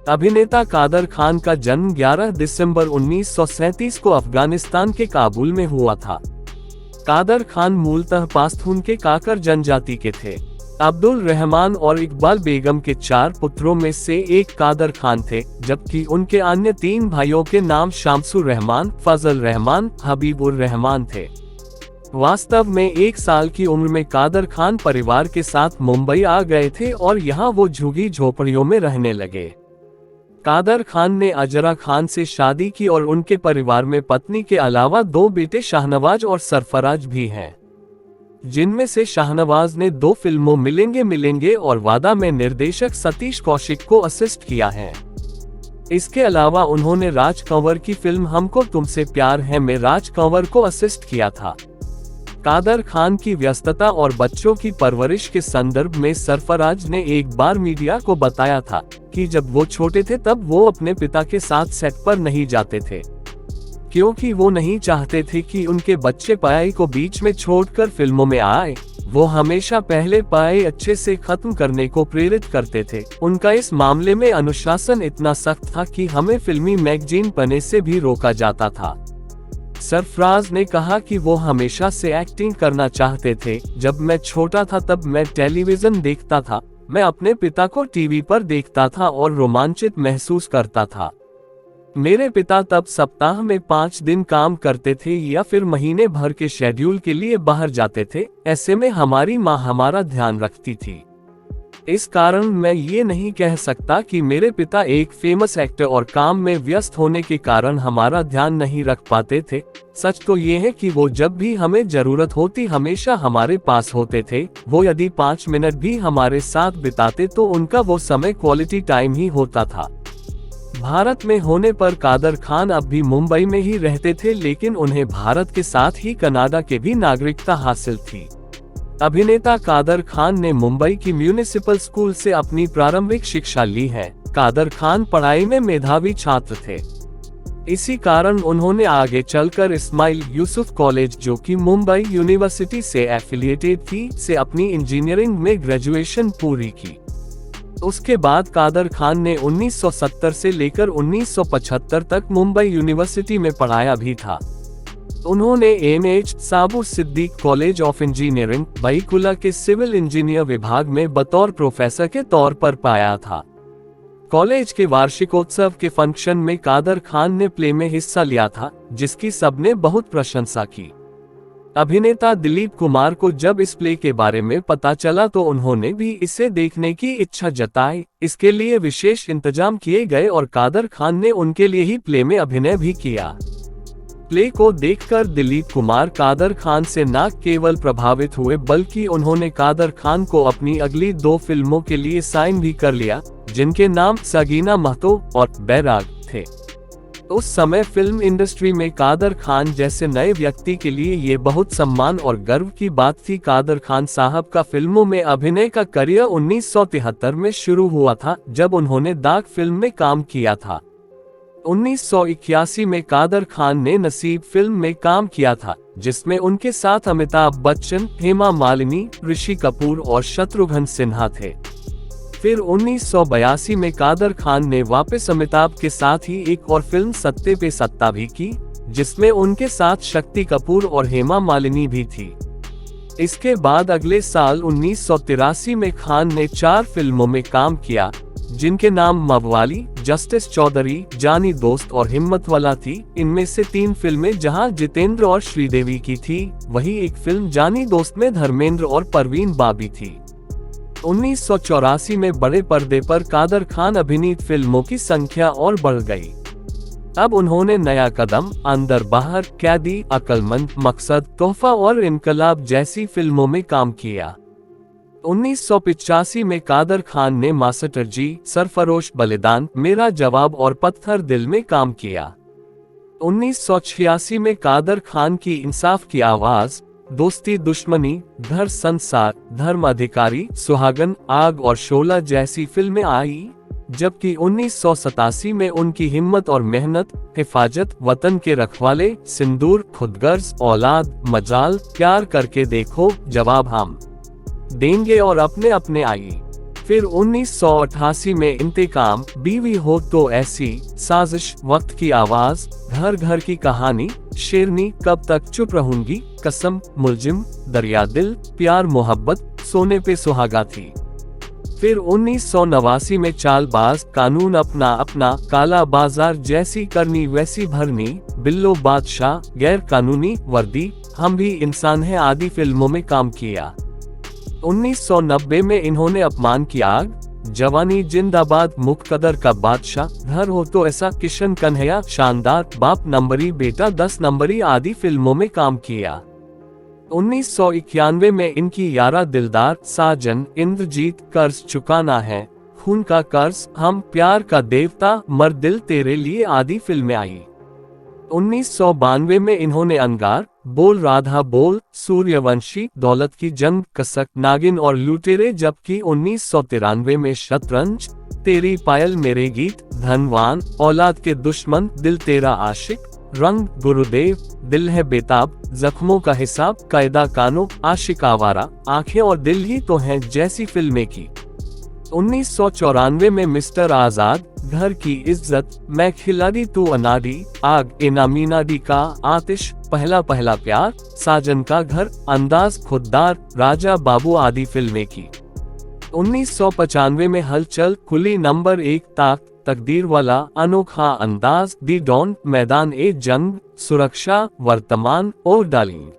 अभिनेता कादर खान का जन्म 11 दिसंबर 1937 को अफगानिस्तान के काबुल में हुआ था। कादर खान मूलतः पाश्तून के काकर जनजाति के थे। अब्दुल रहमान और इकबाल बेगम के 4 पुत्रों में से एक कादर खान थे, जबकि उनके अन्य 3 भाइयों के नाम शामसुर रहमान, फजल रहमान, हबीबुर रहमान थे। वास्तव में 1 साल की उम्र में कादर खान परिवार के साथ मुंबई आ गए थे और यहाँ वो झुग्गी झोपड़ियों में रहने लगे। कादर खान ने अजरा खान से शादी की और उनके परिवार में पत्नी के अलावा 2 बेटे शाहनवाज और सरफराज भी हैं, जिनमें से शाहनवाज ने 2 फिल्मों मिलेंगे मिलेंगे और वादा में निर्देशक सतीश कौशिक को असिस्ट किया है। इसके अलावा उन्होंने राज कंवर की फिल्म हमको तुमसे प्यार है में राज कंवर को असिस्ट किया था। कादर खान की व्यस्तता और बच्चों की परवरिश के संदर्भ में सरफराज ने एक बार मीडिया को बताया था कि जब वो छोटे थे तब वो अपने पिता के साथ सेट पर नहीं जाते थे, क्योंकि वो नहीं चाहते थे कि उनके बच्चे पढ़ाई को बीच में छोड़कर फिल्मों में आए। वो हमेशा पहले पढ़ाई अच्छे से खत्म करने को प्रेरित करते थे। उनका इस मामले में अनुशासन इतना सख्त था कि हमें फिल्मी मैगजीन पढ़ने से भी रोका जाता था। सरफराज ने कहा कि वो हमेशा से एक्टिंग करना चाहते थे। जब मैं छोटा था तब मैं टेलीविजन देखता था, मैं अपने पिता को टीवी पर देखता था और रोमांचित महसूस करता था। मेरे पिता तब सप्ताह में 5 दिन काम करते थे या फिर महीने भर के शेड्यूल के लिए बाहर जाते थे। ऐसे में हमारी माँ हमारा ध्यान रखती थी। इस कारण मैं ये नहीं कह सकता कि मेरे पिता एक फेमस एक्टर और काम में व्यस्त होने के कारण हमारा ध्यान नहीं रख पाते थे। सच तो ये है कि वो जब भी हमें जरूरत होती हमेशा हमारे पास होते थे। वो यदि 5 मिनट भी हमारे साथ बिताते तो उनका वो समय क्वालिटी टाइम ही होता था। भारत में होने पर कादर खान अब भी मुंबई में ही रहते थे, लेकिन उन्हें भारत के साथ ही कनाडा के भी नागरिकता हासिल थी। अभिनेता कादर खान ने मुंबई की म्यूनिसिपल स्कूल से अपनी प्रारंभिक शिक्षा ली है। कादर खान पढ़ाई में मेधावी छात्र थे। इसी कारण उन्होंने आगे चलकर इस्माइल यूसुफ कॉलेज, जो कि मुंबई यूनिवर्सिटी से एफिलिएटेड थी, से अपनी इंजीनियरिंग में ग्रेजुएशन पूरी की। उसके बाद कादर खान ने 1970 से लेकर 1975 तक मुंबई यूनिवर्सिटी में पढ़ाया भी था। उन्होंने M H Saboo Siddik college of engineering, Byculla के सिविल इंजीनियर विभाग में बतौर प्रोफेसर के तौर पर पाया था। कॉलेज के वार्षिकोत्सव के फंक्शन में कादर खान ने प्ले में हिस्सा लिया था, जिसकी सबने बहुत प्रशंसा की। अभिनेता दिलीप कुमार को जब इस प्ले के बारे में पता चला तो उन्होंने भी इसे देखने की इच्छा जताई। इसके लिए विशेष इंतजाम किए गए और कादर खान ने उनके लिए ही प्ले में अभिनय भी किया। प्ले को देखकर दिलीप कुमार कादर खान से न केवल प्रभावित हुए बल्कि उन्होंने कादर खान को अपनी अगली 2 फिल्मों के लिए साइन भी कर लिया, जिनके नाम सगीना महतो और बैराग थे। उस समय फिल्म इंडस्ट्री में कादर खान जैसे नए व्यक्ति के लिए ये बहुत सम्मान और गर्व की बात थी। कादर खान साहब का फिल्मों में अभिनय का करियर 1973 में शुरू हुआ था, जब उन्होंने दाग फिल्म में काम किया था। 1981 में कादर खान ने नसीब फिल्म में काम किया था, जिसमें उनके साथ अमिताभ बच्चन, हेमा मालिनी, ऋषि कपूर और शत्रुघ्न सिन्हा थे। फिर 1982 में कादर खान ने वापस अमिताभ के साथ ही एक और फिल्म सत्ते पे सत्ता भी की, जिसमें उनके साथ शक्ति कपूर और हेमा मालिनी भी थी। इसके बाद अगले साल 1983 में खान ने 4 फिल्मों में काम किया, जिनके नाम मवाली, जस्टिस चौधरी, जानी दोस्त और हिम्मत वाला थी। इनमें से 3 फिल्में जहां जितेंद्र और श्रीदेवी की थी, वही एक फिल्म जानी दोस्त में धर्मेंद्र और परवीन बाबी थी। 1984 में बड़े पर्दे पर कादर खान अभिनीत फिल्मों की संख्या और बढ़ गई। अब उन्होंने नया कदम, अंदर बाहर, कैदी, अक्लमंद, मकसद, तोहफा और इनकलाब जैसी फिल्मों में काम किया। 1985 में कादर खान ने मास्टर जी, सरफरोश, बलिदान, मेरा जवाब और पत्थर दिल में काम किया। 1986 में कादर खान की इंसाफ की आवाज, दोस्ती दुश्मनी, घर संसार, धर्म अधिकारी, सुहागन, आग और शोला जैसी फिल्में आई, जबकि 1987 में उनकी हिम्मत और मेहनत, हिफाजत, वतन के रखवाले, सिंदूर, खुदगर्ज, औलाद, मजाल, प्यार करके देखो, जवाब हम देंगे और अपने अपने आई। फिर 1988 में इंतकाम, बीवी हो तो ऐसी, साजिश, वक्त की आवाज, घर घर की कहानी, शेरनी, कब तक चुप रहूंगी, कसम, मुलजिम, दरिया दिल, प्यार मोहब्बत, सोने पे सुहागा थी। फिर 1989 में चालबाज, कानून अपना अपना, काला बाजार, जैसी करनी वैसी भरनी, बिल्लो बादशाह, गैर कानूनी वर्दी, हम भी इंसान हैं आदि फिल्मों में काम किया। 1990 में इन्होंने अपमान की आग, जवानी जिंदाबाद, मुकद्दर का बादशाह, घर हो तो ऐसा, किशन कन्हैया, शानदार, बाप नंबरी, बेटा 10 नंबरी आदि फिल्मों में काम किया। 1991 में इनकी यारा दिलदार, साजन, इंद्रजीत, कर्ज चुकाना है, खून का कर्ज, हम, प्यार का देवता, मर दिल तेरे लिए आदि फिल्में आई। 1992 में इन्होंने अंगार, बोल राधा बोल, सूर्यवंशी, दौलत की जंग, कसक, नागिन और लुटेरे, जबकि 1993 में शतरंज, तेरी पायल मेरे गीत, धनवान, औलाद के दुश्मन, दिल तेरा आशिक, रंग, गुरुदेव, दिल है बेताब, जख्मों का हिसाब, कायदा कानून, आशिक आवारा, आंखें और दिल ही तो हैं जैसी फिल्में की। 1994 में मिस्टर आजाद, घर की इज्जत, मैं खिलाड़ी तू अनाड़ी, आग, एनामीनाडी का, आतिश, पहला पहला प्यार, साजन का घर, अंदाज, खुददार, राजा बाबू आदि फिल्में की। 1995 में हलचल, खुली नंबर 1, ताक, तकदीर वाला, अनोखा अंदाज, दी डॉन, मैदान ए जंग, सुरक्षा, वर्तमान और डार्लिंग,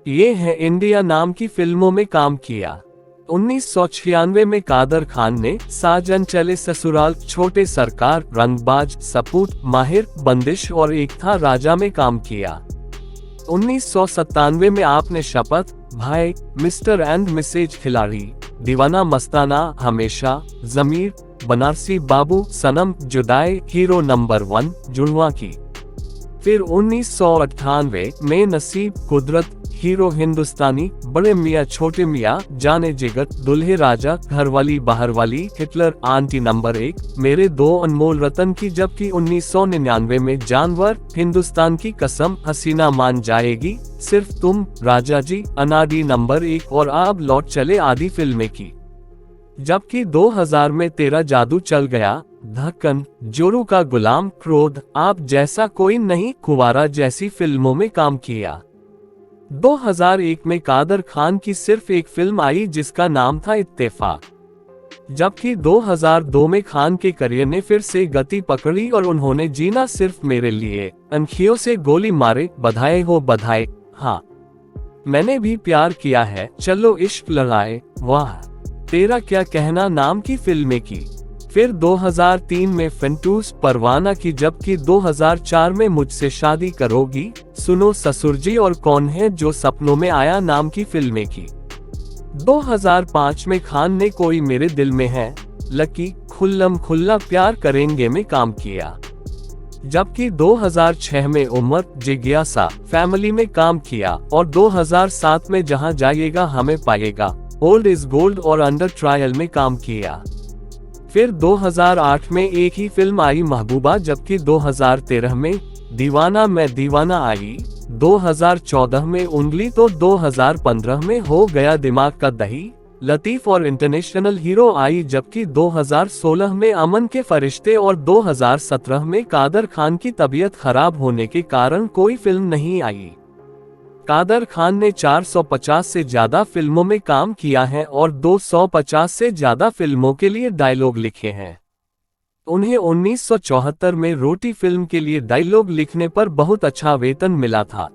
ये है इंडिया नाम की फिल्मों में काम किया। 1996 में कादर खान ने साजन, चले ससुराल, छोटे सरकार, रंगबाज, सपूत, माहिर, बंदिश और एक था राजा में काम किया। 1997 में आपने शपथ, भाई, मिस्टर एंड मिसेज खिलाड़ी, दीवाना मस्ताना, हमेशा, जमीर, बनारसी बाबू, सनम, जुदाई, हीरो नंबर 1, जुड़वा की। फिर 1998 में नसीब, कुदरत, हीरो हिंदुस्तानी, बड़े मियाँ छोटे मियाँ, जाने जिगर, दुल्हे राजा, Gharwali Baharwali, Hitler, aunty number 1, मेरे दो अनमोल रतन की, जबकि 1999 में जानवर, हिंदुस्तान की कसम, हसीना मान जाएगी, सिर्फ तुम, राजा जी, अनाड़ी नंबर 1 और अब लौट चले आदि फिल्में की। जबकि 2000 में तेरा जादू चल गया, धक्कन, जोरू का गुलाम, क्रोध, आप जैसा कोई नहीं, कुवारा जैसी फिल्मों में काम किया। 2001 में कादर खान की सिर्फ एक फिल्म आई जिसका नाम था इत्तेफाक। जबकि 2002 में खान के करियर ने फिर से गति पकड़ी और उन्होंने जीना सिर्फ मेरे लिए, अनखियों से गोली मारे, बधाई हो बधाई, हाँ मैंने भी प्यार किया है, चलो इश्क लड़ाए, वाह तेरा क्या कहना नाम की फिल्में की। फिर 2003 में फेंटूस, परवाना की, जबकि 2004 में मुझसे शादी करोगी, सुनो ससुर जी और कौन है जो सपनों में आया नाम की फिल्में की। 2005 में खान ने कोई मेरे दिल में है, लकी, खुल्लम खुल्ला प्यार करेंगे में काम किया। जबकि 2006 में उमर, जिज्ञासा, फैमिली में काम किया और 2007 में जहां जाइएगा हमें पाएगा, ओल्ड इज गोल्ड और अंडर ट्रायल में काम किया। फिर 2008 में एक ही फिल्म आई महबूबा, जबकि 2013 में दीवाना मैं दीवाना आई, 2014 में उंगली तो 2015 में हो गया दिमाग का दही, लतीफ और इंटरनेशनल हीरो आई, जबकि 2016 में अमन के फरिश्ते और 2017 में कादर खान की तबीयत खराब होने के कारण कोई फिल्म नहीं आई। कादर खान ने 450 से ज्यादा फिल्मों में काम किया है और 250 से ज्यादा फिल्मों के लिए डायलॉग लिखे हैं। उन्हें 1974 में रोटी फिल्म के लिए डायलॉग लिखने पर बहुत अच्छा वेतन मिला था।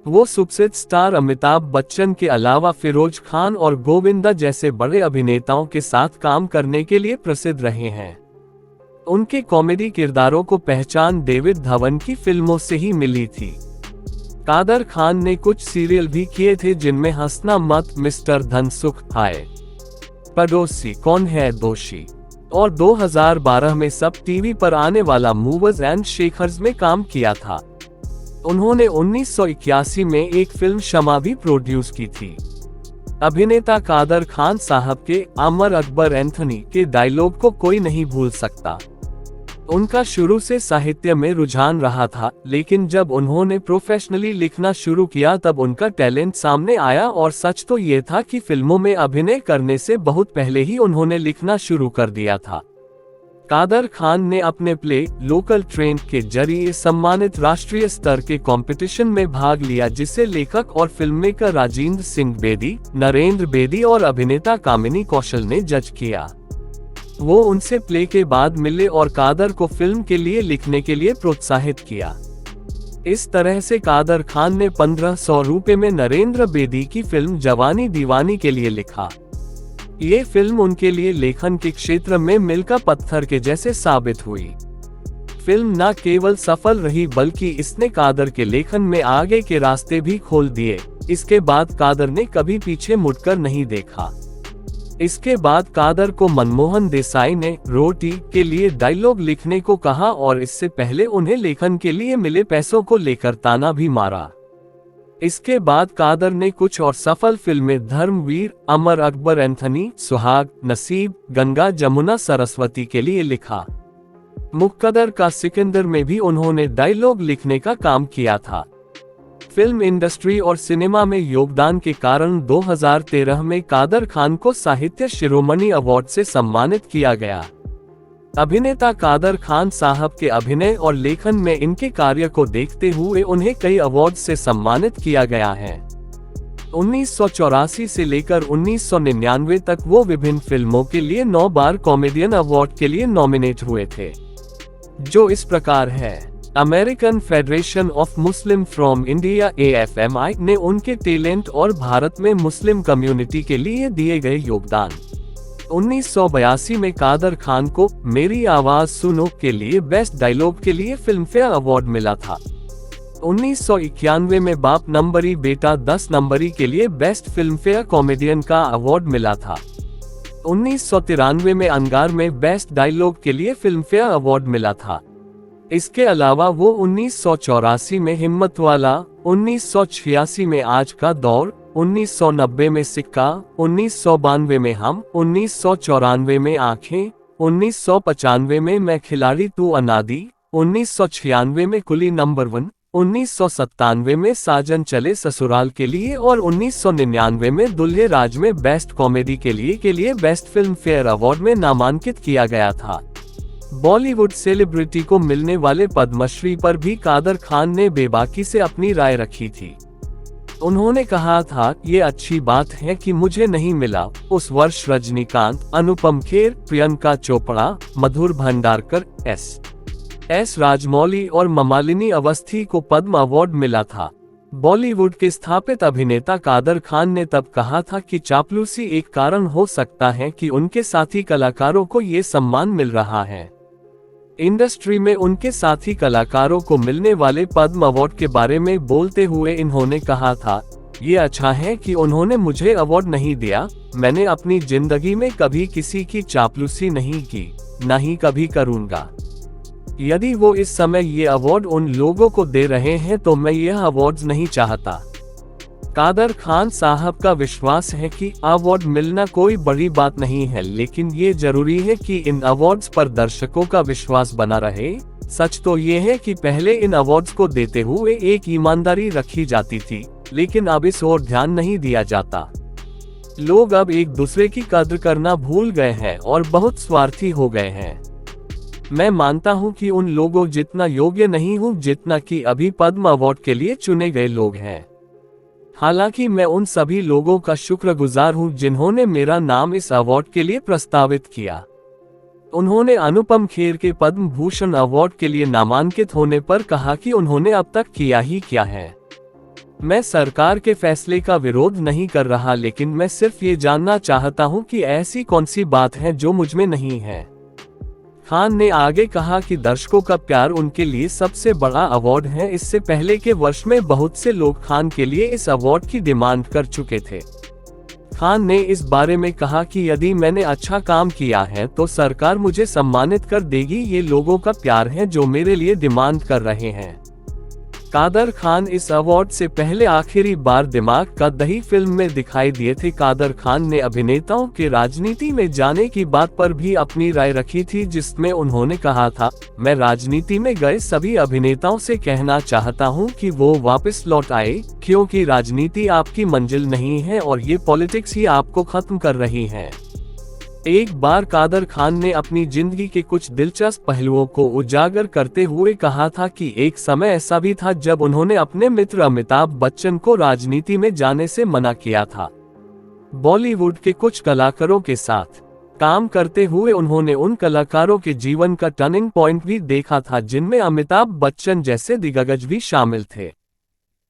वो सुप्रसिद्ध स्टार अमिताभ बच्चन के अलावा फिरोज खान और गोविंदा जैसे बड़े अभिनेताओं के साथ काम करने के लिए प्रसिद्ध रहे हैं। उनके कॉमेडी किरदारों को पहचान डेविड धवन की फिल्मों से ही मिली थी। कादर खान ने कुछ सीरियल भी किए थे जिनमें हंसना मत, मिस्टर धनसुख, हाय पड़ोसी, कौन है दोषी और 2012 में सब टीवी पर आने वाला मूवर्स एंड शेखर्स में काम किया था। उन्होंने 1981 में एक फिल्म शमा भी प्रोड्यूस की थी। अभिनेता कादर खान साहब के अमर अकबर एंथनी के डायलॉग को कोई नहीं भूल सकता। उनका शुरू से साहित्य में रुझान रहा था, लेकिन जब उन्होंने प्रोफेशनली लिखना शुरू किया तब उनका टैलेंट सामने आया, और सच तो ये था कि फिल्मों में अभिनय करने से बहुत पहले ही उन्होंने लिखना शुरू कर दिया था। कादर खान ने अपने प्ले लोकल ट्रेन के जरिए सम्मानित राष्ट्रीय स्तर के कंपटीशन में भाग लिया, जिसे लेखक और फिल्ममेकर राजेंद्र सिंह बेदी, नरेंद्र बेदी और अभिनेता कामिनी कौशल ने जज किया। वो उनसे प्ले के बाद मिले और कादर को फिल्म के लिए लिखने के लिए प्रोत्साहित किया। इस तरह से कादर खान ने 1500 रुपए में नरेंद्र बेदी की फिल्म जवानी दीवानी के लिए लिखा। ये फिल्म उनके लिए लेखन के क्षेत्र में मील का पत्थर के जैसे साबित हुई। फिल्म न केवल सफल रही बल्कि इसने कादर के लेखन में आगे के रास्ते भी खोल दिए। इसके बाद कादर ने कभी पीछे मुड़कर नहीं देखा। इसके बाद कादर को मनमोहन देसाई ने रोटी के लिए डायलॉग लिखने को कहा और इससे पहले उन्हें लेखन के लिए मिले पैसों को लेकर ताना भी मारा। इसके बाद कादर ने कुछ और सफल फिल्में धर्मवीर, अमर अकबर एंथनी, सुहाग, नसीब, गंगा जमुना सरस्वती के लिए लिखा। मुक्कदर का सिकंदर में भी उन्होंने डायलॉग लिखने का काम किया था। फिल्म इंडस्ट्री और सिनेमा में योगदान के कारण 2013 में कादर खान को साहित्य शिरोमणि अवार्ड से सम्मानित किया गया। अभिनेता कादर खान साहब के अभिनय और लेखन में इनके कार्य को देखते हुए उन्हें कई अवार्ड से सम्मानित किया गया है। 1984 से लेकर 1999 तक वो विभिन्न फिल्मों के लिए 9 बार कॉमेडियन अवार्ड के लिए नॉमिनेट हुए थे, जो इस प्रकार है। American federation of Muslim from India AFMI ने उनके टैलेंट और भारत में मुस्लिम कम्युनिटी के लिए दिए गए योगदान। 1982 में कादर खान को मेरी आवाज सुनो के लिए बेस्ट डायलॉग के लिए फिल्म फेयर अवार्ड मिला था। 1991 में बाप नंबरी बेटा 10 नंबरी के लिए बेस्ट फिल्म फेयर कॉमेडियन का अवार्ड मिला था। 1993 में अंगार में बेस्ट डायलॉग के लिए फिल्म फेयर अवार्ड मिला था। इसके अलावा वो 1984 में हिम्मतवाला, 1986 में आज का दौर, 1990 में सिक्का, 1992 में हम, 1994 में आंखें, 1995 में मैं खिलाड़ी तू अनादी, 1996 में कुली नंबर 1, 1997 में साजन चले ससुराल के लिए और 1999 में दुल्हे राज में बेस्ट कॉमेडी के लिए बेस्ट फिल्म फेयर अवार्ड में नामांकित किया गया था। बॉलीवुड सेलिब्रिटी को मिलने वाले पद्मश्री पर भी कादर खान ने बेबाकी से अपनी राय रखी थी। उन्होंने कहा था, ये अच्छी बात है कि मुझे नहीं मिला। उस वर्ष रजनीकांत, अनुपम खेर, प्रियंका चोपड़ा, मधुर भंडारकर, एस राजमौली और ममालिनी अवस्थी को पद्म अवार्ड मिला था। बॉलीवुड के स्थापित अभिनेता कादर खान ने तब कहा था कि चापलूसी एक कारण हो सकता है कि उनके साथी कलाकारों को ये सम्मान मिल रहा है। इंडस्ट्री में उनके साथी कलाकारों को मिलने वाले पद्म अवार्ड के बारे में बोलते हुए इन्होंने कहा था, ये अच्छा है कि उन्होंने मुझे अवार्ड नहीं दिया। मैंने अपनी जिंदगी में कभी किसी की चापलूसी नहीं की, न ही कभी करूंगा। यदि वो इस समय ये अवार्ड उन लोगों को दे रहे हैं तो मैं यह अवार्ड्स नहीं चाहता। कादर खान साहब का विश्वास है कि अवार्ड मिलना कोई बड़ी बात नहीं है, लेकिन ये जरूरी है कि इन अवार्ड्स पर दर्शकों का विश्वास बना रहे। सच तो ये है कि पहले इन अवार्ड्स को देते हुए एक ईमानदारी रखी जाती थी, लेकिन अब इस ओर ध्यान नहीं दिया जाता। लोग अब एक दूसरे की कद्र करना भूल गए हैं और बहुत स्वार्थी हो गए हैं। मैं मानता हूं कि उन लोगों जितना योग्य नहीं हूं जितना कि अभी पद्म अवार्ड के लिए चुने गए लोग हैं। हालांकि मैं उन सभी लोगों का शुक्रगुजार हूं जिन्होंने मेरा नाम इस अवार्ड के लिए प्रस्तावित किया। उन्होंने अनुपम खेर के पद्म भूषण अवार्ड के लिए नामांकित होने पर कहा कि उन्होंने अब तक किया ही क्या है। मैं सरकार के फैसले का विरोध नहीं कर रहा, लेकिन मैं सिर्फ ये जानना चाहता हूं कि ऐसी कौन सी बात है जो मुझ में नहीं है। खान ने आगे कहा कि दर्शकों का प्यार उनके लिए सबसे बड़ा अवार्ड है। इससे पहले के वर्ष में बहुत से लोग खान के लिए इस अवार्ड की डिमांड कर चुके थे। खान ने इस बारे में कहा कि यदि मैंने अच्छा काम किया है तो सरकार मुझे सम्मानित कर देगी। ये लोगों का प्यार है जो मेरे लिए डिमांड कर रहे हैं। कादर खान इस अवार्ड से पहले आखिरी बार दिमाग का दही फिल्म में दिखाई दिए थे। कादर खान ने अभिनेताओं के राजनीति में जाने की बात पर भी अपनी राय रखी थी, जिसमें उन्होंने कहा था, मैं राजनीति में गए सभी अभिनेताओं से कहना चाहता हूं कि वो वापस लौट आए, क्योंकि राजनीति आपकी मंजिल नहीं है और ये पॉलिटिक्स ही आपको खत्म कर रही है। एक बार कादर खान ने अपनी जिंदगी के कुछ दिलचस्प पहलुओं को उजागर करते हुए कहा था कि एक समय ऐसा भी था जब उन्होंने अपने मित्र अमिताभ बच्चन को राजनीति में जाने से मना किया था। बॉलीवुड के कुछ कलाकारों के साथ काम करते हुए उन्होंने उन कलाकारों के जीवन का टर्निंग पॉइंट भी देखा था, जिनमें अमिताभ बच्चन जैसे दिग्गज भी शामिल थे।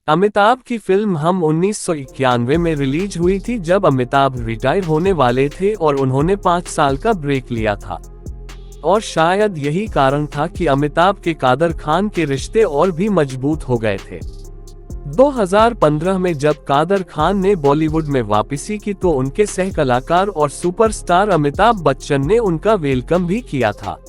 अमिताभ की फिल्म हम 1991 में रिलीज हुई थी, जब अमिताभ रिटायर होने वाले थे और उन्होंने 5 साल का ब्रेक लिया था। और शायद यही कारण था कि अमिताभ के कादर खान के रिश्ते और भी मजबूत हो गए थे। 2015 में जब कादर खान ने बॉलीवुड में वापसी की तो उनके सह कलाकार और सुपरस्टार अमिताभ बच्चन ने उनका वेलकम भी किया था।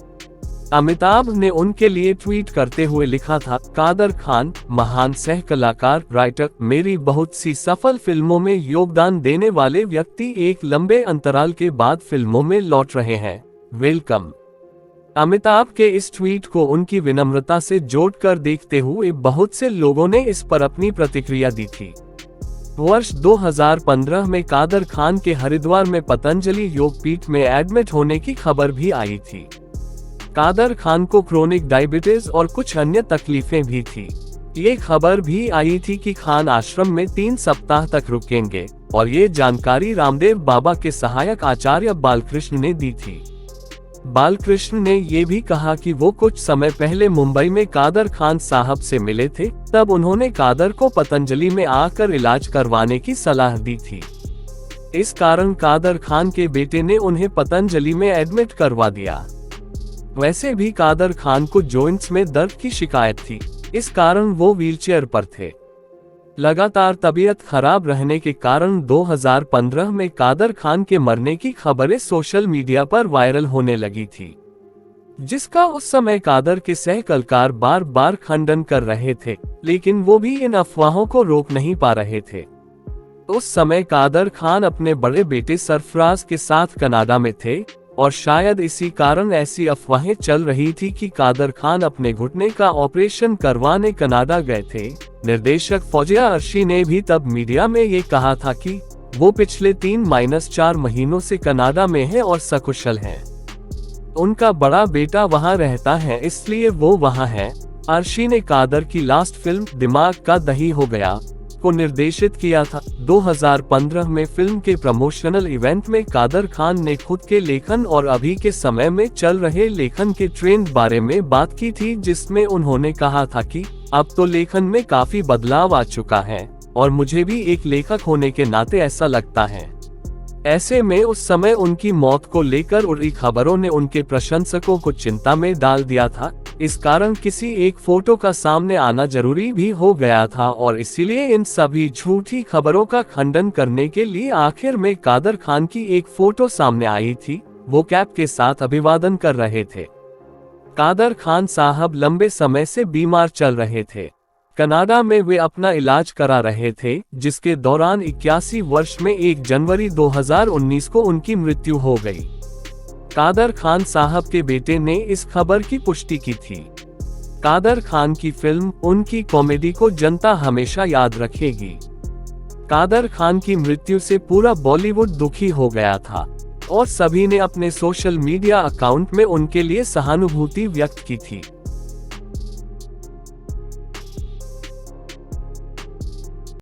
अमिताभ ने उनके लिए ट्वीट करते हुए लिखा था, कादर खान, महान सह कलाकार, राइटर, मेरी बहुत सी सफल फिल्मों में योगदान देने वाले व्यक्ति एक लंबे अंतराल के बाद फिल्मों में लौट रहे हैं, वेलकम। अमिताभ के इस ट्वीट को उनकी विनम्रता से जोड़कर देखते हुए बहुत से लोगों ने इस पर अपनी प्रतिक्रिया दी थी। वर्ष 2015 में कादर खान के हरिद्वार में पतंजलि योगपीठ में एडमिट होने की खबर भी आई थी। कादर खान को क्रोनिक डायबिटीज और कुछ अन्य तकलीफें भी थी। ये खबर भी आई थी कि खान आश्रम में 3 सप्ताह तक रुकेंगे और ये जानकारी रामदेव बाबा के सहायक आचार्य बालकृष्ण ने दी थी। बालकृष्ण ने ये भी कहा कि वो कुछ समय पहले मुंबई में कादर खान साहब से मिले थे, तब उन्होंने कादर को पतंजलि में आकर इलाज करवाने की सलाह दी थी। इस कारण कादर खान के बेटे ने उन्हें पतंजलि में एडमिट करवा दिया। वैसे भी कादर खान को जॉइंट्स में दर्द की शिकायत थी, इस कारण वो व्हीलचेयर पर थे। लगातार तबीयत खराब रहने के कारण 2015 में कादर खान के मरने की खबरें सोशल मीडिया पर वायरल होने लगी थी, जिसका उस समय कादर के सह कलाकार बार बार खंडन कर रहे थे, लेकिन वो भी इन अफवाहों को रोक नहीं पा रहे थे। उस समय कादर खान अपने बड़े बेटे सरफराज के साथ कनाडा में थे और शायद इसी कारण ऐसी अफवाहें चल रही थी कि कादर खान अपने घुटने का ऑपरेशन करवाने कनाडा गए थे। निर्देशक फौजिया अर्शी ने भी तब मीडिया में ये कहा था कि वो पिछले 3-4 महीनों से कनाडा में हैं और सकुशल हैं। उनका बड़ा बेटा वहां रहता है, इसलिए वो वहां है। अर्शी ने कादर की लास्ट फिल्म दिमाग का दही हो गया को निर्देशित किया था। 2015 में फिल्म के प्रमोशनल इवेंट में कादर खान ने खुद के लेखन और अभी के समय में चल रहे लेखन के ट्रेंड बारे में बात की थी, जिसमें उन्होंने कहा था कि अब तो लेखन में काफी बदलाव आ चुका है और मुझे भी एक लेखक होने के नाते ऐसा लगता है। ऐसे में उस समय उनकी मौत को लेकर उड़ी खबरों ने उनके प्रशंसकों को चिंता में डाल दिया था। इस कारण किसी एक फोटो का सामने आना जरूरी भी हो गया था और इसीलिए इन सभी झूठी खबरों का खंडन करने के लिए आखिर में कादर खान की एक फोटो सामने आई थी। वो कैप के साथ अभिवादन कर रहे थे। कादर खान साहब लंबे समय से बीमार चल रहे थे। कनाडा में वे अपना इलाज करा रहे थे, जिसके दौरान 81 वर्ष में 1 जनवरी 2019 को उनकी मृत्यु हो गई। कादर खान साहब के बेटे ने इस खबर की पुष्टि की थी। कादर खान की फिल्म, उनकी कॉमेडी को जनता हमेशा याद रखेगी। कादर खान की मृत्यु से पूरा बॉलीवुड दुखी हो गया था और सभी ने अपने सोशल मीडिया अकाउंट में उनके लिए सहानुभूति व्यक्त की थी।